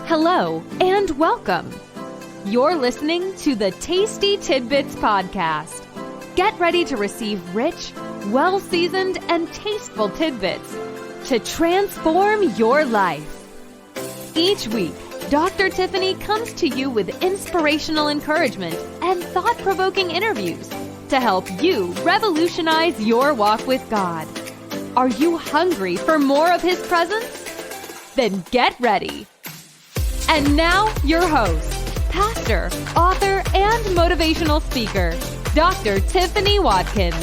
Hello and welcome. You're listening to the Tasty Tidbits Podcast. Get ready to receive rich, well-seasoned, and tasteful tidbits to transform your life. Each week, Dr. Tiffany comes to you with inspirational encouragement and thought-provoking interviews to help you revolutionize your walk with God. Are you hungry for more of His presence? Then get ready. And now, your host, pastor, author, and motivational speaker, Dr. Tiffany Watkins.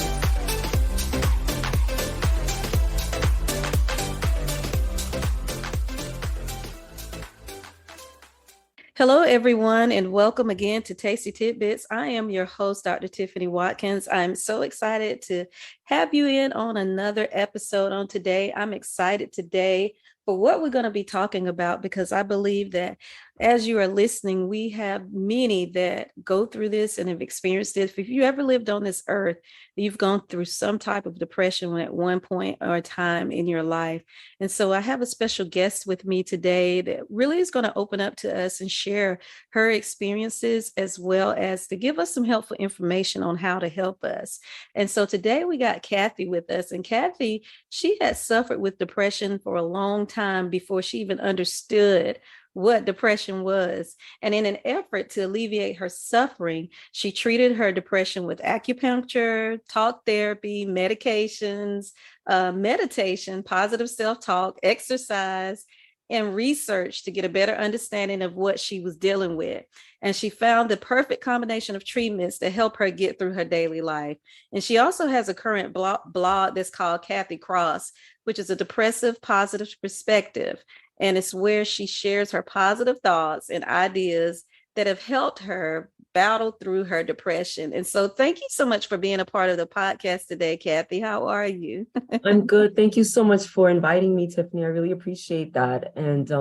Hello, everyone, and welcome again to Tasty Tidbits. I am your host, Dr. Tiffany Watkins. I'm so excited to have you in on another episode on today. I'm excited today for what we're going to be talking about because I believe that as you are listening, we have many that go through this and have experienced it. If you ever lived on this earth, you've gone through some type of depression at one point or a time in your life. And so I have a special guest with me today that really is going to open up to us and share her experiences as well as to give us some helpful information on how to help us. And so today we got Cathy with us. And Cathy, she had suffered with depression for a long time before she even understood what depression was. And in an effort to alleviate her suffering, she treated her depression with acupuncture, talk therapy, medications, meditation, positive self-talk, exercise, and research to get a better understanding of what she was dealing with. And she found the perfect combination of treatments to help her get through her daily life. And she also has a current blog that's called Cathy Cross, which is a depressive positive perspective. And it's where she shares her positive thoughts and ideas that have helped her battle through her depression. And so thank you so much for being a part of the podcast today, Cathy. How are you? I'm good. Thank you so much for inviting me, Tiffany. I really appreciate that. And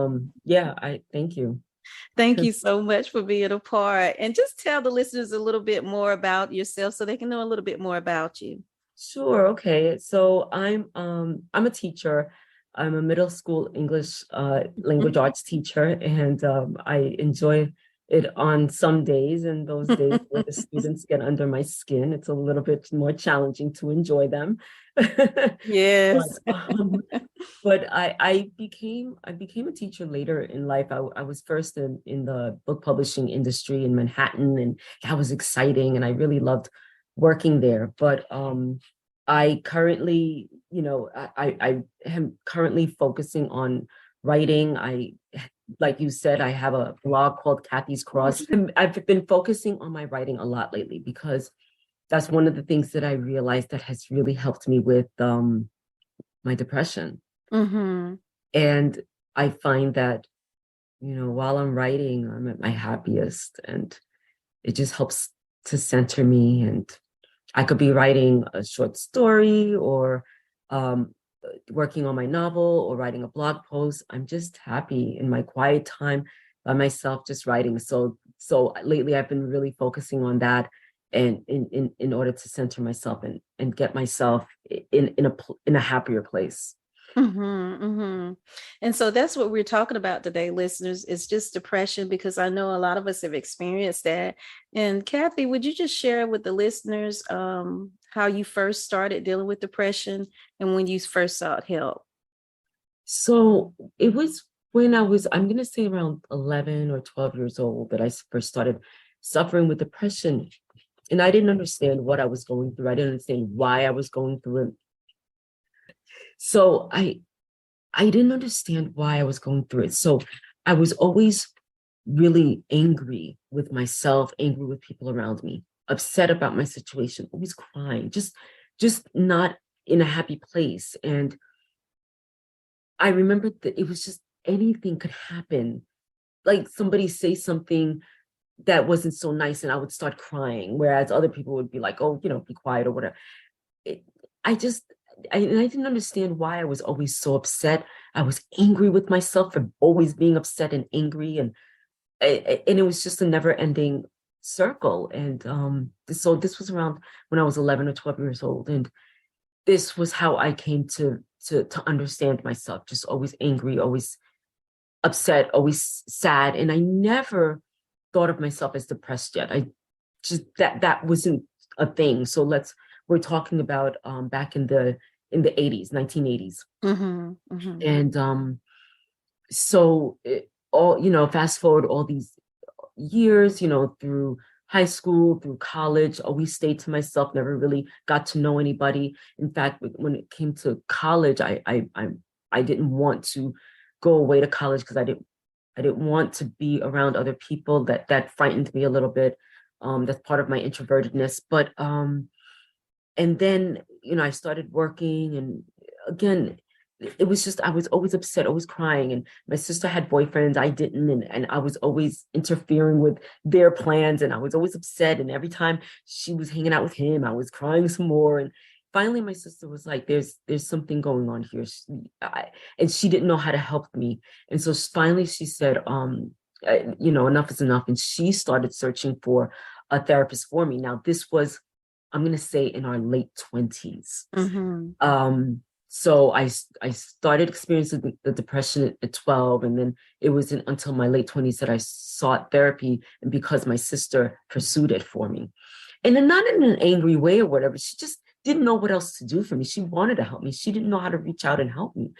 I thank you. Thank you so much for being a part. And just tell the listeners a little bit more about yourself so they can know a little bit more about you. Sure. Okay. So I'm a teacher. I'm a middle school English language arts teacher, and I enjoy it on some days, and those days where the students get under my skin, it's a little bit more challenging to enjoy them. Yes. But I became a teacher later in life. I was first in the book publishing industry in Manhattan, and that was exciting, and I really loved working there. But I currently, I am currently focusing on writing. Like you said, I have a blog called Cathy's Cross. I've been focusing on my writing a lot lately because that's one of the things that I realized that has really helped me with my depression. Mm-hmm. And I find that, while I'm writing, I'm at my happiest, and it just helps to center me. And I could be writing a short story or working on my novel or writing a blog post. I'm just happy in my quiet time by myself, just writing. So lately I've been really focusing on that, and in order to center myself and get myself in a happier place. Mm-hmm, mm-hmm. And so that's what we're talking about today, listeners, is just depression, because I know a lot of us have experienced that. And Cathy, would you just share with the listeners how you first started dealing with depression and when you first sought help? So it was when I'm going to say around 11 or 12 years old that I first started suffering with depression. And I didn't understand what I was going through. I didn't understand why I was going through it. So I didn't understand why I was going through it. So I was always really angry with myself, angry with people around me, upset about my situation, always crying, just not in a happy place. And I remember that it was just anything could happen. Like somebody say something that wasn't so nice and I would start crying, whereas other people would be like, oh, be quiet or whatever. I didn't understand why I was always so upset. I was angry with myself for always being upset and angry, and it was just a never-ending circle. And so this was around when I was 11 or 12 years old, and this was how I came to understand myself. Just always angry, always upset, always sad. And I never thought of myself as depressed yet. I just, that wasn't a thing. So we're talking about back in the 80s, 1980s. Mm-hmm, mm-hmm. And so fast forward all these years, through high school, through college, always stayed to myself, never really got to know anybody. In fact, when it came to college, I didn't want to go away to college because I didn't want to be around other people. That frightened me a little bit. That's part of my introvertedness. But and then, I started working, and again, it was just, I was always upset, always crying. And my sister had boyfriends, I didn't. And I was always interfering with their plans, and I was always upset. And every time she was hanging out with him, I was crying some more. And finally, my sister was like, there's something going on here. And she didn't know how to help me. And so finally she said, enough is enough. And she started searching for a therapist for me. Now, this was, I'm going to say, in our late 20s. Mm-hmm. So I started experiencing the depression at 12, and then it wasn't until my late 20s that I sought therapy, and because my sister pursued it for me. And then not in an angry way or whatever, she just didn't know what else to do for me. She wanted to help me. She didn't know how to reach out and help me.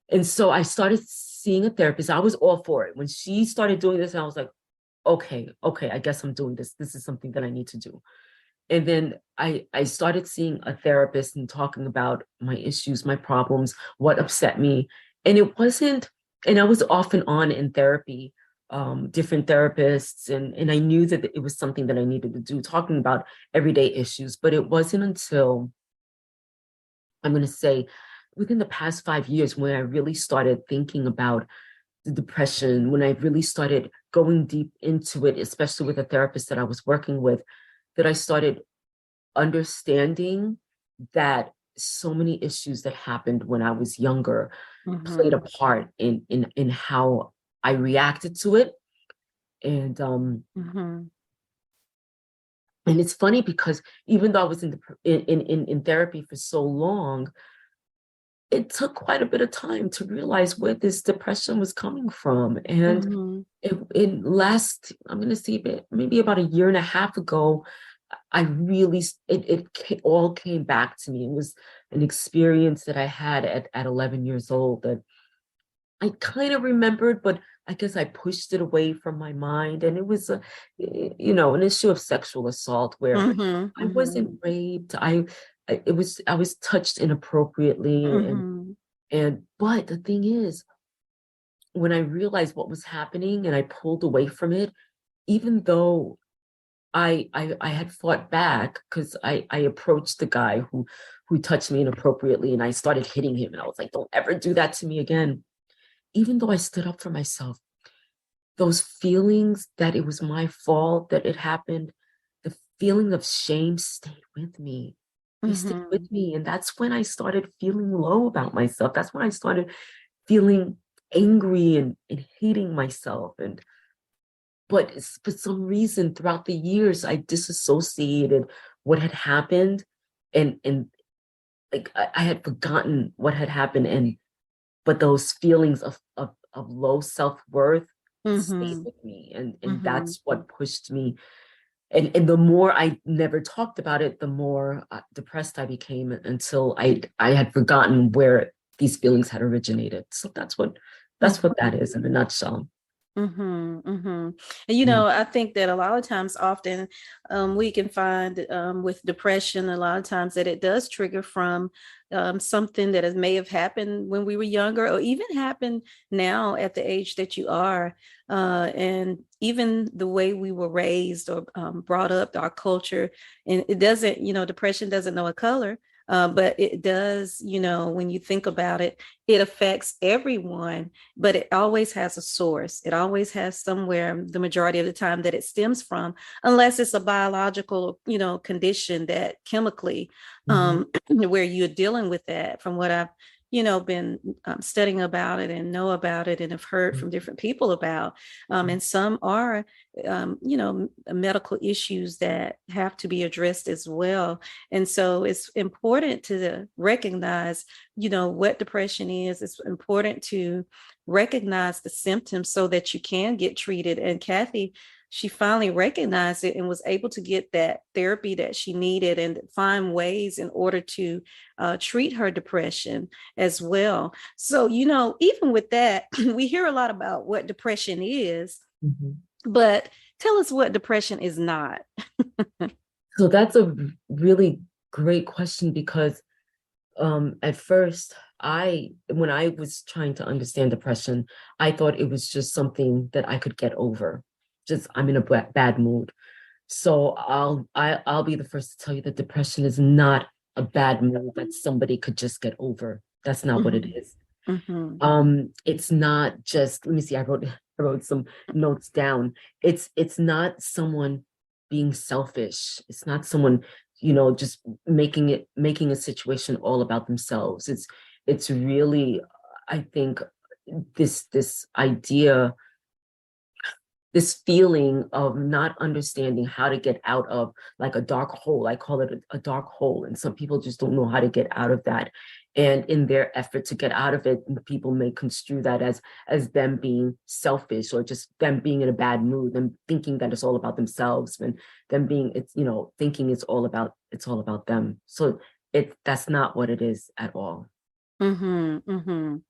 And so I started seeing a therapist. I was all for it. When she started doing this, and I was like, okay, I guess I'm doing this. This is something that I need to do. And then I started seeing a therapist and talking about my issues, my problems, what upset me. And I was off and on in therapy, different therapists. And I knew that it was something that I needed to do, talking about everyday issues. But it wasn't until, I'm going to say, within the past 5 years, when I really started thinking about the depression, when I really started going deep into it, especially with a therapist that I was working with, that I started understanding that so many issues that happened when I was younger played a part in how I reacted to it. And Mm-hmm. and it's funny because even though I was in therapy for so long, it took quite a bit of time to realize where this depression was coming from. And Mm-hmm. I'm going to say maybe about a year and a half ago, I really, all came back to me. It was an experience that I had at 11 years old that I kind of remembered, but I guess I pushed it away from my mind. And it was an issue of sexual assault where Mm-hmm. I wasn't raped. I was touched inappropriately. Mm-hmm. But the thing is, when I realized what was happening and I pulled away from it, even though I had fought back, because I approached the guy who touched me inappropriately, and I started hitting him, and I was like, don't ever do that to me again. Even though I stood up for myself, those feelings that it was my fault that it happened, the feeling of shame stayed with me. They stayed Mm-hmm. with me. And that's when I started feeling low about myself. That's when I started feeling angry and hating myself. But for some reason, throughout the years, I disassociated what had happened, and like I had forgotten what had happened, but those feelings of low self-worth stayed Mm-hmm. with me, and Mm-hmm. that's what pushed me. And the more I never talked about it, the more depressed I became, until I had forgotten where these feelings had originated. So that's what that is in a nutshell. Mm-hmm, mm-hmm. Mm. I think that a lot of times, often, we can find, with depression, a lot of times that it does trigger from something that may have happened when we were younger, or even happened now at the age that you are. And even the way we were raised or brought up, our culture, and it doesn't, depression doesn't know a color. But it does, when you think about it, it affects everyone, but it always has a source. It always has somewhere, the majority of the time, that it stems from, unless it's a biological, condition that chemically, Mhm. where you're dealing with that. From what I've, been studying about it and know about it and have heard from different people about. And some are, medical issues that have to be addressed as well. And so it's important to recognize what depression is. It's important to recognize the symptoms so that you can get treated. And Cathy, she finally recognized it and was able to get that therapy that she needed and find ways in order to treat her depression as well. So, even with that, we hear a lot about what depression is, but tell us what depression is not. So that's a really great question, because at first, when I was trying to understand depression, I thought it was just something that I could get over. Just I'm in a bad mood. So I'll be the first to tell you that depression is not a bad mood that somebody could just get over. That's not what it is. It's not just, let me see, I wrote some notes down. It's not someone being selfish. It's not someone, just making a situation all about themselves. It's really, I think, this idea, this feeling of not understanding how to get out of like a dark hole. I call it a dark hole. And some people just don't know how to get out of that. And in their effort to get out of it, people may construe that as them being selfish, or just them being in a bad mood, them thinking that it's all about themselves, and them thinking it's all about them. So that's not what it is at all. And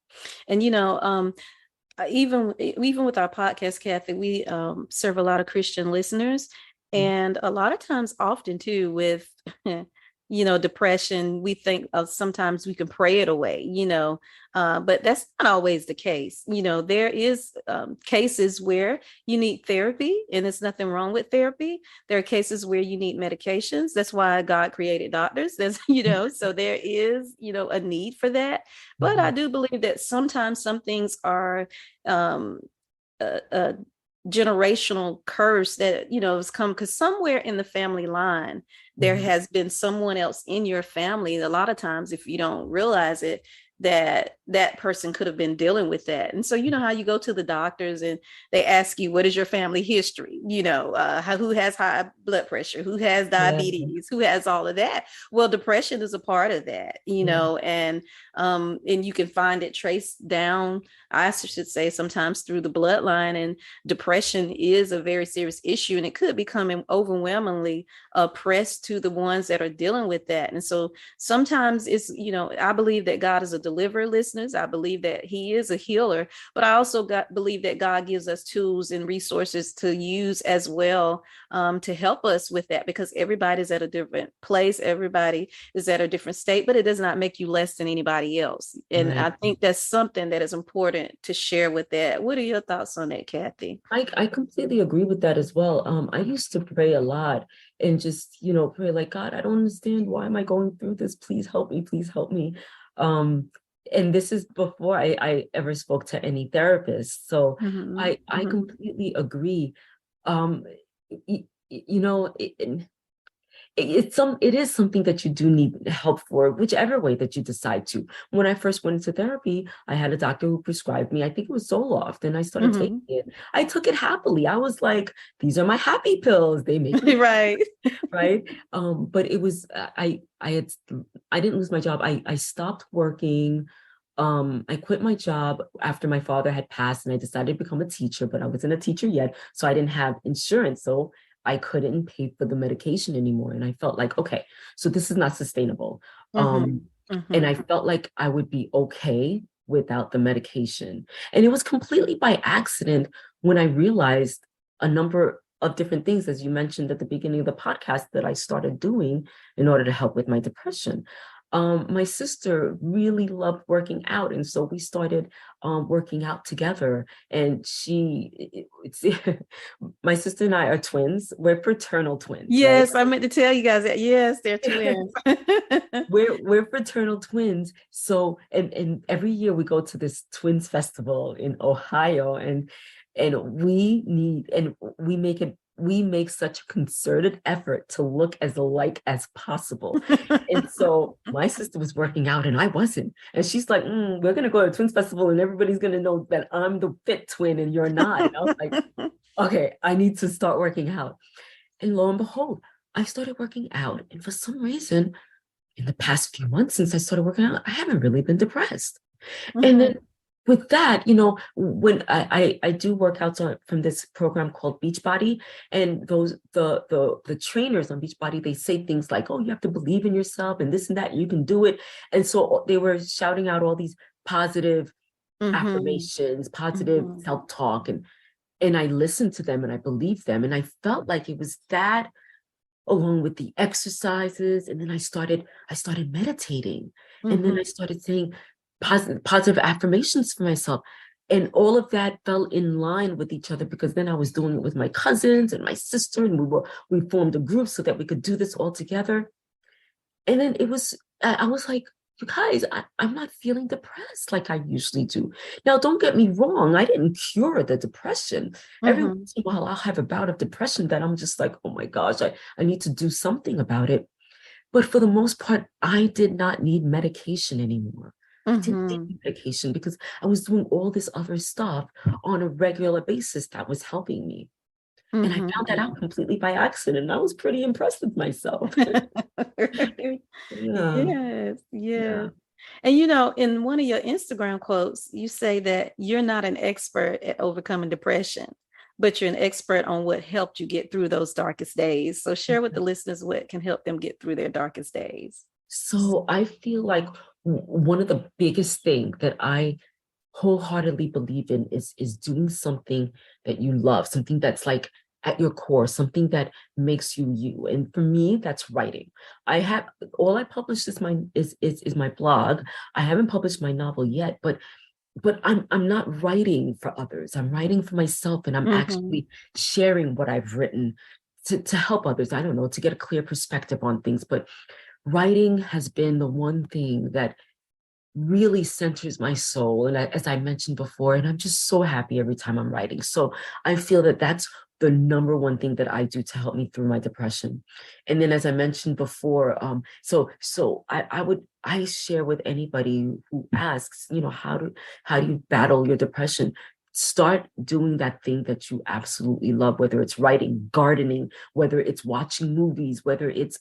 even with our podcast, Cathy, we serve a lot of Christian listeners, and a lot of times, often too, with depression, we think of sometimes we can pray it away, but that's not always the case. There is cases where you need therapy, and there's nothing wrong with therapy. There are cases where you need medications. That's why God created doctors. There's, so there is, a need for that. But I do believe that sometimes some things are a generational curse that has come, because somewhere in the family line there has been someone else in your family. A lot of times, if you don't realize it, that person could have been dealing with that. And so how you go to the doctors and they ask you, what is your family history? Who has high blood pressure, who has diabetes, who has all of that? Well, depression is a part of that, and you can find it traced down, I should say, sometimes through the bloodline. And depression is a very serious issue, and it could become overwhelmingly oppressed to the ones that are dealing with that. And so sometimes it's, I believe that God is a deliverer, listeners. I believe that he is a healer, but I also believe that God gives us tools and resources to use as well, to help us with that, because everybody's at a different place. Everybody is at a different state, but it does not make you less than anybody else. And I think that's something that is important to share with that. What are your thoughts on that, Cathy? I completely agree with that as well. I used to pray a lot and just, pray like, God, I don't understand. Why am I going through this? Please help me. Please help me. And this is before I ever spoke to any therapist. So I completely agree. It is something that you do need help for, whichever way that you decide to. When I first went into therapy, I had a doctor who prescribed me, I think it was Zoloft, and I started taking it. I took it happily. I was like, these are my happy pills. They make me right. Right. But it was, I didn't lose my job. I stopped working. I quit my job after my father had passed, and I decided to become a teacher, but I wasn't a teacher yet. So I didn't have insurance. So I couldn't pay for the medication anymore. And I felt like, okay, so this is not sustainable. And I felt like I would be okay without the medication. And it was completely by accident when I realized a number of different things, as you mentioned at the beginning of the podcast, that I started doing in order to help with my depression. My sister really loved working out. And so we started working out together. And my sister and I are twins. We're fraternal twins. Yes, right? I meant to tell you guys that. Yes, they're twins. We're fraternal twins. So, and every year we go to this twins festival in Ohio, and we make such a concerted effort to look as alike as possible. And so my sister was working out and I wasn't. And she's like, we're going to go to a twins festival and everybody's going to know that I'm the fit twin and you're not. And I was like, okay, I need to start working out. And lo and behold, I started working out. And for some reason, in the past few months since I started working out, I haven't really been depressed. And Mhm. then with that, when I do workouts from this program called Beachbody, and those the trainers on Beachbody, they say things like, "Oh, you have to believe in yourself and this and that, and you can do it." And so they were shouting out all these positive Mhm. affirmations, positive Mhm. self-talk, and I listened to them and I believed them, and I felt like it was that along with the exercises. And then I started meditating, and then Mhm. I started saying positive affirmations for myself, and all of that fell in line with each other, because then I was doing it with my cousins and my sister, and we formed a group so that we could do this all together. And then I was like, you guys, I'm not feeling depressed like I usually do. Now, don't get me wrong, I didn't cure the depression. Every Mhm. once in a while, I'll have a bout of depression that I'm just like, oh my gosh, I need to do something about it. But for the most part, I did not need medication anymore. I didn't Mhm. need medication because I was doing all this other stuff on a regular basis that was helping me. And I found that Mhm. out completely by accident. And I was pretty impressed with myself. Yeah. Yes, Yeah. yes. And in one of your Instagram quotes, you say that you're not an expert at overcoming depression, but you're an expert on what helped you get through those darkest days. So share with the listeners what can help them get through their darkest days. So I feel like one of the biggest thing that I wholeheartedly believe in is doing something that you love, something that's like at your core, something that makes you you. And for me, that's writing. I have all I published is my blog. I haven't published my novel yet, but I'm not writing for others. I'm writing for myself, and I'm Mhm. actually sharing what I've written to help others. I don't know, to get a clear perspective on things. But writing has been the one thing that really centers my soul. And as I mentioned before, and I'm just so happy every time I'm writing. So I feel that that's the number one thing that I do to help me through my depression. And then, as I mentioned before, I share with anybody who asks, how do you battle your depression? Start doing that thing that you absolutely love, whether it's writing, gardening, whether it's watching movies, whether it's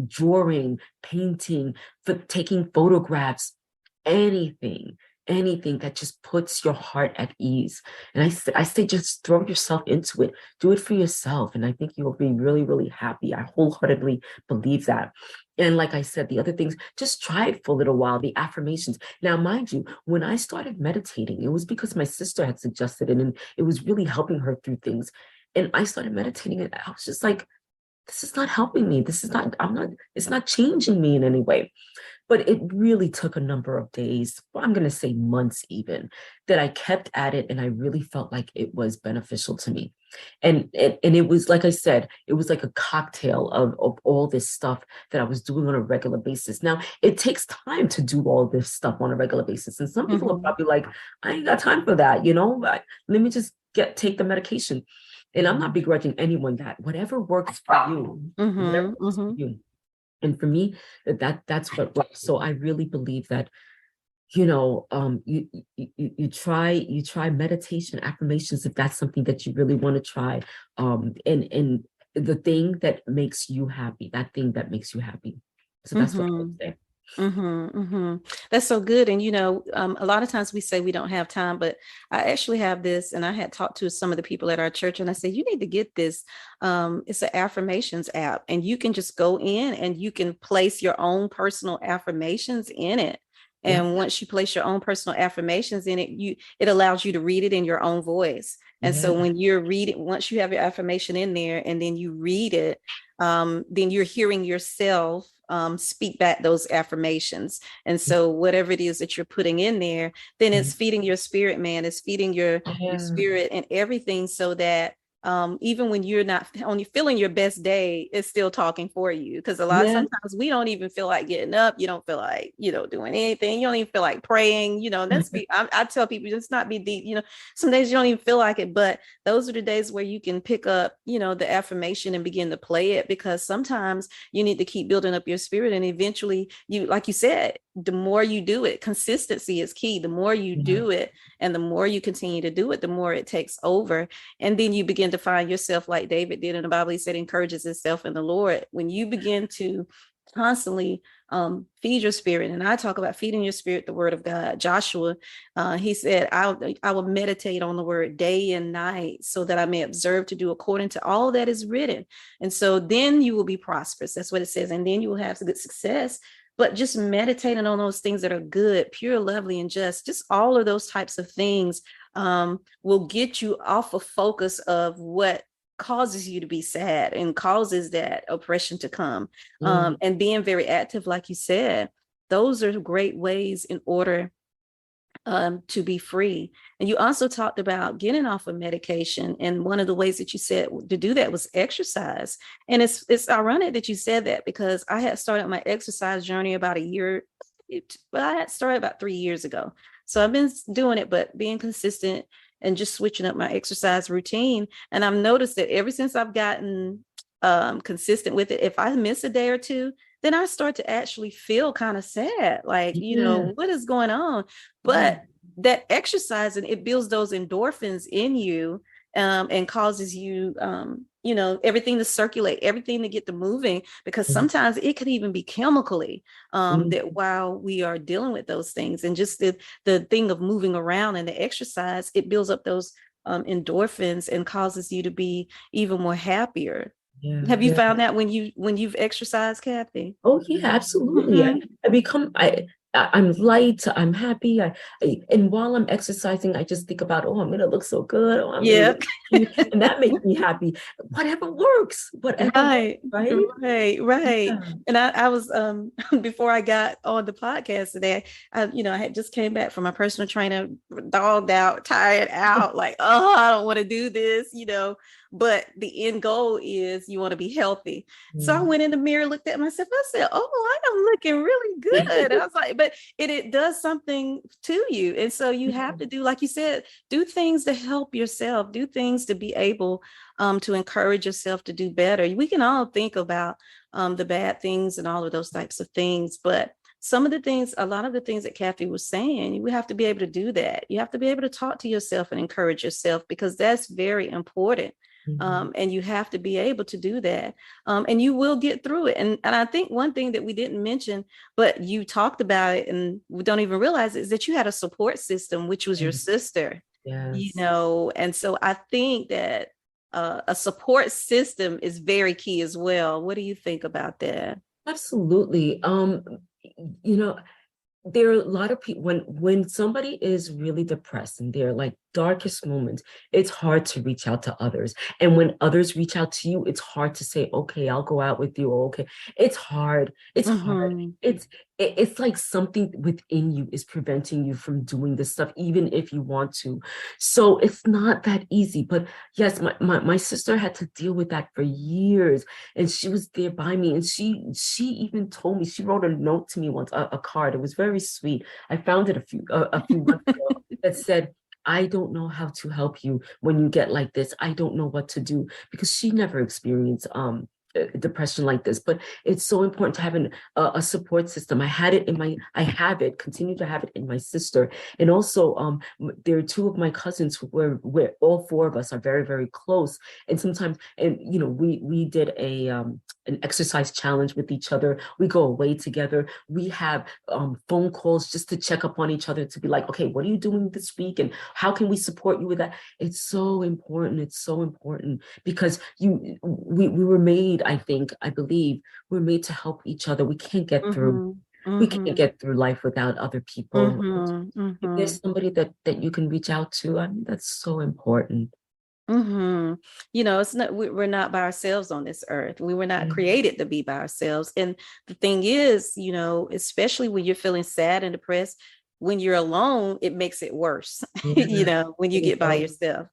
drawing, painting, for taking photographs, anything, anything that just puts your heart at ease. And I say, just throw yourself into it. Do it for yourself. And I think you'll be really, really happy. I wholeheartedly believe that. And like I said, the other things, just try it for a little while, the affirmations. Now, mind you, when I started meditating, it was because my sister had suggested it, and it was really helping her through things. And I started meditating, and I was just like, this is not helping me. It's not changing me in any way. But it really took a number of days, well, I'm going to say months even, that I kept at it, and I really felt like it was beneficial to me. And it was, like I said, it was like a cocktail of all this stuff that I was doing on a regular basis. Now, it takes time to do all this stuff on a regular basis. And some people are Mhm. probably like, I ain't got time for that, but let me just take the medication. And I'm not begrudging anyone that. Whatever works for you, whatever Mhm. works for Mhm. you. And for me, that's what works. So I really believe that, you try meditation, affirmations, if that's something that you really want to try. And the thing that makes you happy, that thing that makes you happy. So that's what I would Mhm. say. Mm-hmm, mm-hmm. That's so good. And a lot of times we say we don't have time, but I actually have this, and I had talked to some of the people at our church, and I said, you need to get this. It's an affirmations app, and you can just go in and you can place your own personal affirmations in it. Yep. And once you place your own personal affirmations in it, it allows you to read it in your own voice. And Yeah. so when you're reading, once you have your affirmation in there and then you read it, then you're hearing yourself speak back those affirmations. And so whatever it is that you're putting in there, then it's feeding your spirit, man. It's feeding your Yeah. spirit and everything, so that even when you're not only feeling your best day, it's still talking for you. Because Yeah. sometimes we don't even feel like getting up. You don't feel like, doing anything. You don't even feel like praying. I tell people, just not be deep. Some days you don't even feel like it, but those are the days where you can pick up, the affirmation and begin to play it, because sometimes you need to keep building up your spirit. And eventually, like you said, the more you do it, consistency is key. The more you Yeah. do it and the more you continue to do it, the more it takes over. And then you begin to find yourself, like David did in the Bible. He said, encourages himself in the Lord. When you begin to constantly feed your spirit. And I talk about feeding your spirit, the word of God. Joshua, he said, I will meditate on the word day and night so that I may observe to do according to all that is written. And so then you will be prosperous. That's what it says. And then you will have good success. But just meditating on those things that are good, pure, lovely, and just all of those types of things will get you off of focus of what causes you to be sad and causes that oppression to come. And being very active, like you said, those are great ways in order to be free. And you also talked about getting off of medication. And one of the ways that you said to do that was exercise. And it's ironic that you said that, because I had started my exercise journey about I had started about 3 years ago. So I've been doing it, but being consistent and just switching up my exercise routine. And I've noticed that ever since I've gotten consistent with it, if I miss a day or two, then I start to actually feel kind of sad, like, what is going on? But that exercise, and it builds those endorphins in you, and causes you, everything to circulate, everything to get to moving, because sometimes it could even be chemically, that while we are dealing with those things, and just the thing of moving around and the exercise, it builds up those endorphins and causes you to be even more happier. Have you found that when you've exercised, Cathy? Oh yeah, absolutely. I'm light. I'm happy. And while I'm exercising, I just think about, oh, I'm gonna look so good. Oh, I'm gonna look cute. And that makes me happy. Whatever works. Whatever. Right. Right. Yeah. And I was before I got on the podcast today, I had just came back from my personal trainer, dogged out, tired out, like, oh, I don't want to do this, but the end goal is you want to be healthy. So I went in the mirror, looked at myself, I said, oh, I'm looking really good. I was like, but it does something to you. And so you have to do, like you said, do things to help yourself, do things to be able to encourage yourself to do better. We can all think about the bad things and all of those types of things, but a lot of the things that Cathy was saying, you have to be able to do that. You have to be able to talk to yourself and encourage yourself, because that's very important. And you have to be able to do that. And you will get through it. And I think one thing that we didn't mention, but you talked about it and we don't even realize it, is that you had a support system, which was your sister. Yes. And so I think that a support system is very key as well. What do you think about that? Absolutely. There are a lot of people when somebody is really depressed and they're like darkest moments, it's hard to reach out to others. And when others reach out to you, it's hard to say, okay, I'll go out with you. Okay. It's hard. It's hard. It's like something within you is preventing you from doing this stuff, even if you want to. So it's not that easy. But yes, my sister had to deal with that for years. And she was there by me. And she even told me, she wrote a note to me once, a card. It was very sweet. I found it a few months ago that said, I don't know how to help you when you get like this. I don't know what to do, because she never experienced depression like this. But it's so important to have a support system. I have it, continue to have it in my sister. And also there are two of my cousins where all four of us are very, very close. And sometimes, and we did an exercise challenge with each other. We go away together. We have phone calls just to check up on each other, to be like, okay, what are you doing this week? And how can we support you with that? It's so important. It's so important, because we were made, I believe we're made to help each other. We can't get through. We can't get through life without other people. If there's somebody that you can reach out to, I mean, that's so important. It's not, we're not by ourselves on this earth. We were not created to be by ourselves. And the thing is, especially when you're feeling sad and depressed, when you're alone, it makes it worse. When you get by yourself,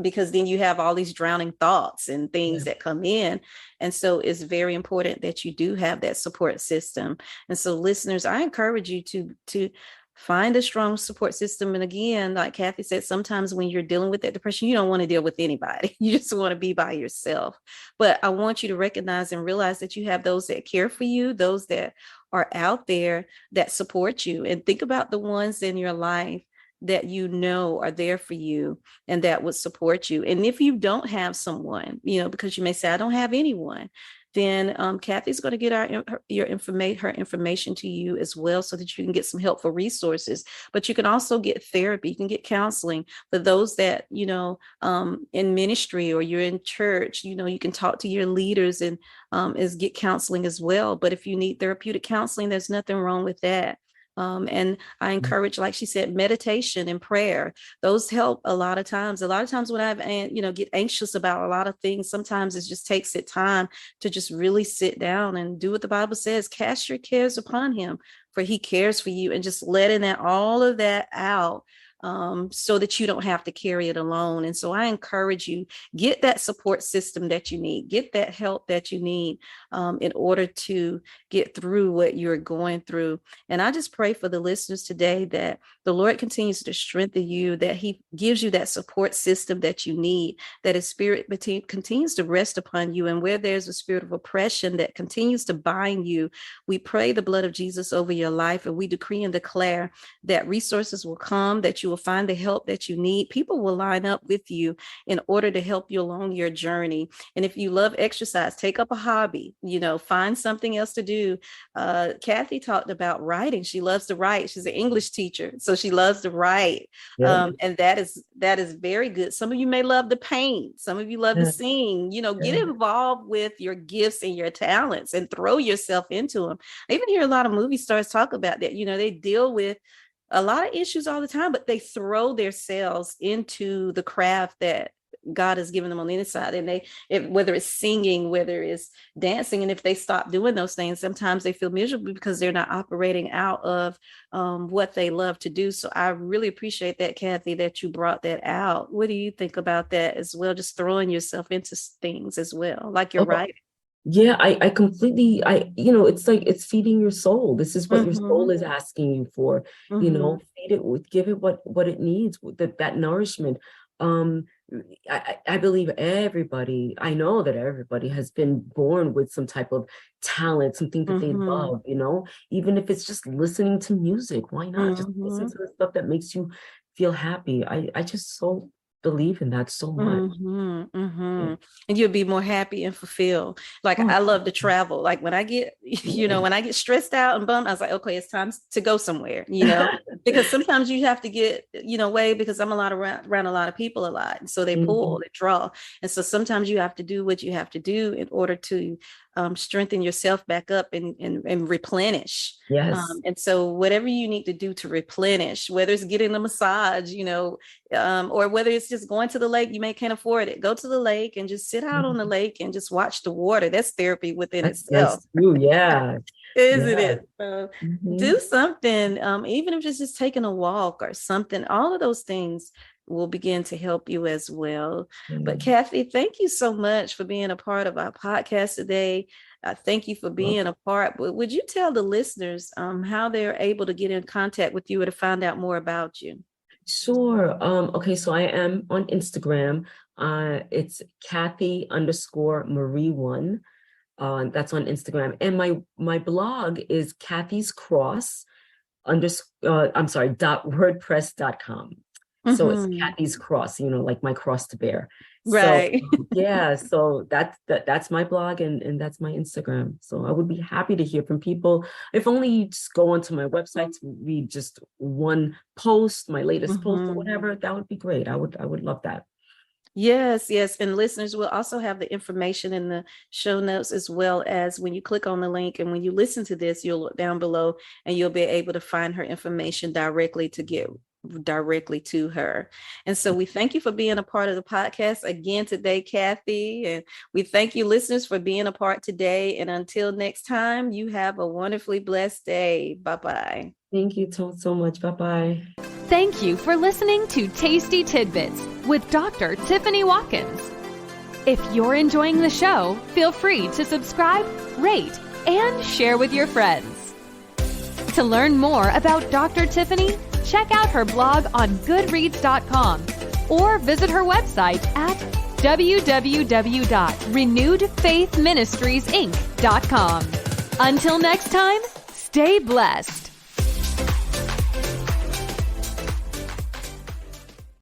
because then you have all these drowning thoughts and things that come in. And so it's very important that you do have that support system. And so listeners, I encourage you to find a strong support system. And again, like Cathy said, sometimes when you're dealing with that depression, you don't want to deal with anybody. You just want to be by yourself. But I want you to recognize and realize that you have those that care for you, those that are out there that support you. And think about the ones in your life that are there for you and that would support you. And if you don't have someone, because you may say, I don't have anyone, then Kathy's going to get her information to you as well, so that you can get some helpful resources. But you can also get therapy. You can get counseling for those that, in ministry, or you're in church. You can talk to your leaders and get counseling as well. But if you need therapeutic counseling, there's nothing wrong with that. And I encourage, like she said, meditation and prayer. Those help a lot of times. A lot of times when I've, get anxious about a lot of things, sometimes it just takes it time to just really sit down and do what the Bible says: cast your cares upon him, for he cares for you, and just letting all of that out. So that you don't have to carry it alone. And so I encourage you, get that support system that you need, get that help that you need in order to get through what you're going through. And I just pray for the listeners today that the Lord continues to strengthen you, that he gives you that support system that you need, that his spirit continues to rest upon you. And where there's a spirit of oppression that continues to bind you, we pray the blood of Jesus over your life, and we decree and declare that resources will come, that you will find the help that you need. People will line up with you in order to help you along your journey. And if you love exercise, take up a hobby, find something else to do. Kathy talked about writing. She loves to write. She's an English teacher, so she loves to write. Yeah. And that is very good. Some of you may love to paint. Some of you love to sing. Get involved with your gifts and your talents and throw yourself into them. I even hear a lot of movie stars talk about that. They deal with a lot of issues all the time, but they throw themselves into the craft that God has given them on the inside. And whether it's singing, whether it's dancing, and if they stop doing those things, sometimes they feel miserable because they're not operating out of what they love to do. So I really appreciate that, Kathy, that you brought that out. What do you think about that as well? Just throwing yourself into things as well, like you're writing. Yeah, I completely, it's like, it's feeding your soul. This is what your soul is asking you for, feed it give it what it needs, that nourishment. I believe I know that everybody has been born with some type of talent, something that they love, even if it's just listening to music. Why not just listen to the stuff that makes you feel happy? I just so believe in that so much. And you'll be more happy and fulfilled. Like, I love to travel. Like, when I get, when I get stressed out and bummed, I was like, okay, it's time to go somewhere, because sometimes you have to get, away, because I'm around a lot of people a lot. And so they pull, they draw. And so sometimes you have to do what you have to do in order to strengthen yourself back up and replenish. Yes. And so whatever you need to do to replenish, whether it's getting a massage, or whether it's just going to the lake, you can't afford it. Go to the lake and just sit out on the lake and just watch the water. That's therapy within itself. True. Yeah. Isn't it? So do something, even if it's just taking a walk or something. All of those things will begin to help you as well. But Kathy, thank you so much for being a part of our podcast today. Thank you for being a part. Would you tell the listeners how they're able to get in contact with you or to find out more about you? Sure. Okay, so I am on Instagram. It's Kathy_Marie1. That's on Instagram. And my blog is .wordpress.com. So it's Kathy's Cross, like my cross to bear. Right. So, so that's my blog and that's my Instagram. So I would be happy to hear from people. If only you just go onto my website to read just one post, my latest post or whatever, that would be great. I would love that. Yes. And listeners, will also have the information in the show notes, as well as when you click on the link and when you listen to this, you'll look down below and you'll be able to find her information directly to her. And so we thank you for being a part of the podcast again today, Kathy. And we thank you, listeners, for being a part today. And until next time, you have a wonderfully blessed day. Bye-bye. Thank you so much. Bye-bye. Thank you for listening to Tasty Tidbits with Dr. Tiffany Watkins. If you're enjoying the show, feel free to subscribe, rate, and share with your friends. To learn more about Dr. Tiffany, check out her blog on goodreads.com or visit her website at www.renewedfaithministriesinc.com. Until next time, stay blessed.